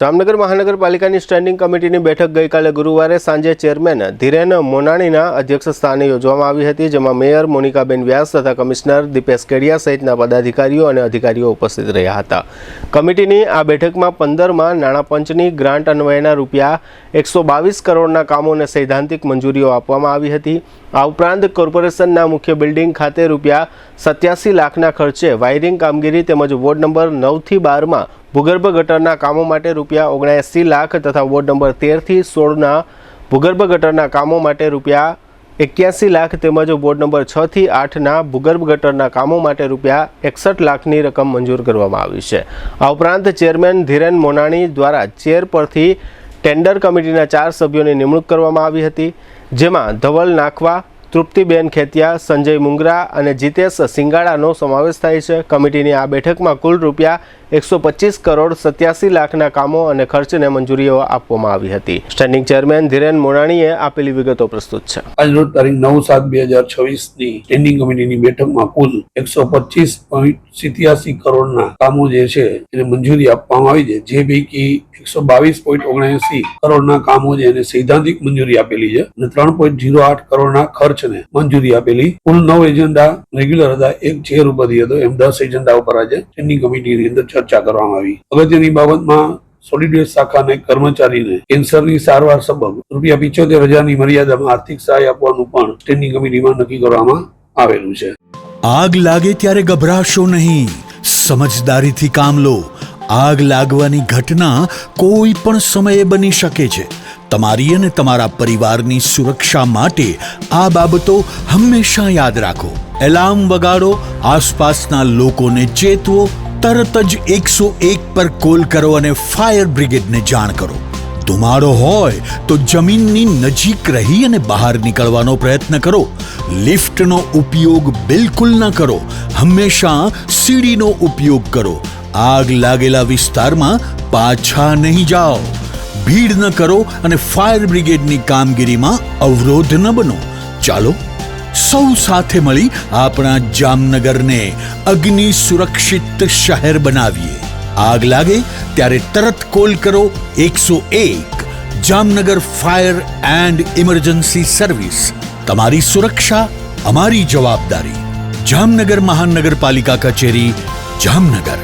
જામનગર મહાનગરપાલિકાની સ્ટેન્ડિંગ કમિટીની બેઠક ગઈકાલે ગુરુવારે સાંજે ચેરમેન ધીરેન મોનાણીના અધ્યક્ષસ્થાને યોજવામાં આવી હતી, જેમાં મેયર મોનિકાબેન વ્યાસ તથા કમિશનર દીપેશ કેડિયા સહિતના પદાધિકારીઓ અને અધિકારીઓ ઉપસ્થિત રહ્યા હતા। કમિટીની આ બેઠકમાં 15માં નાણાં પંચની ગ્રાન્ટ અન્વયના રૂપિયા 122 કરોડના કામોને સૈદ્ધાંતિક મંજૂરીઓ આપવામાં આવી હતી। આ ઉપરાંત કોર્પોરેશનના મુખ્ય બિલ્ડિંગ ખાતે રૂપિયા 87 લાખના ખર્ચે વાયરિંગ કામગીરી તેમજ વોર્ડ નંબર 9 થી 12માં ભૂગર્ભ ગટરના કામો માટે રૂપિયા 79 લાખ તથા વોર્ડ નંબર 13 થી 16ના ભૂગર્ભ ગટરના કામો માટે રૂપિયા 81 લાખ તેમજ વોર્ડ નંબર 6 થી 8ના ભૂગર્ભ ગટરના કામો માટે રૂપિયા 61 લાખની રકમ મંજૂર કરવામાં આવી છે। આ ઉપરાંત ચેરમેન ધીરેન મોનાણી દ્વારા ચેર પરથી ટેન્ડર કમિટીના 4 સભ્યોની નિમણૂક કરવામાં આવી હતી, જેમાં ધવલ નાખવા, તૃપ્તિબેન ખેતિયા, સંજય મુંગરા અને જીતેશ સિંગાડાનો સમાવેશ થાય છે। કમિટીની આ બેઠકમાં કુલ રૂપિયા 125 કરોડ 87 લાખના કામો અને ખર્ચને મંજૂરીઓ આપવામાં આવી હતી। સ્ટેન્ડિંગ ચેરમેન ધીરેન મોનાણીએ આપેલી વિગતો પ્રસ્તુત છે। આજરોજ તારીખ 9/7/2026ની સ્ટેન્ડિંગ કમિટીની બેઠકમાં કુલ 125.87 કરોડના કામો જે છે એને મંજૂરી આપવામાં આવી છે, જે પૈકી 122.79 કરોડના કામો છે એને સૈદ્ધાંતિક મંજૂરી આપેલી છે અને 3.08 કરોડના ખર્ચને મંજૂરી આપેલી। કુલ 9 એજન્ડા રેગ્યુલર હતા, એક ચેર ઉપરથી હતો, એમ 10 એજન્ડા ઉપર આજે સ્ટેન્ડિંગ કમિટીની અંદર ચર્ચા કરવામાં આવી। અગત્યની બાબતમાં સોલિડ વેસ્ટ શાખાના કર્મચારીને કેન્સરની સારવાર સબબ રૂપિયા 75,000ની મર્યાદામાં આર્થિક સહાય આપવાનું પણ સ્ટેન્ડિંગ કમિટીમાં નક્કી કરવામાં આવેલું છે। આગ લાગે ત્યારે ગભરાશો નહીં, સમજદારીથી કામ લો। આગ લાગવાની ઘટના કોઈ પણ સમયે બની શકે છે। તમારી અને તમારા પરિવારની સુરક્ષા માટે આ બાબતો હંમેશા યાદ રાખો। એલાર્મ વગાડો, આસપાસના લોકોને ચેતવો, તરત જ 101 પર કોલ કરો અને ફાયર બ્રિગેડને જાણ કરો। ધુમાડો હોય તો જમીનની નજીક રહી અને બહાર નીકળવાનો પ્રયત્ન કરો। લિફ્ટનો ઉપયોગ બિલકુલ ન કરો, હંમેશા સીડીનો ઉપયોગ કરો। આગ લાગેલા વિસ્તારમાં પાછા નહીં જાઓ, ભીડ ન કરો અને ફાયર બ્રિગેડની કામગીરીમાં અવરોધ ન બનો। ચાલો સૌ સાથે મળી આપણા જામનગરને અગ્નિ સુરક્ષિત શહેર બનાવીએ। આગ લાગે ત્યારે તરત કોલ કરો 101 Jamnagar fire and emergency service. તમારી સુરક્ષા અમારી જવાબદારી। જામનગર મહાનગરપાલિકા કચેરી, જામનગર।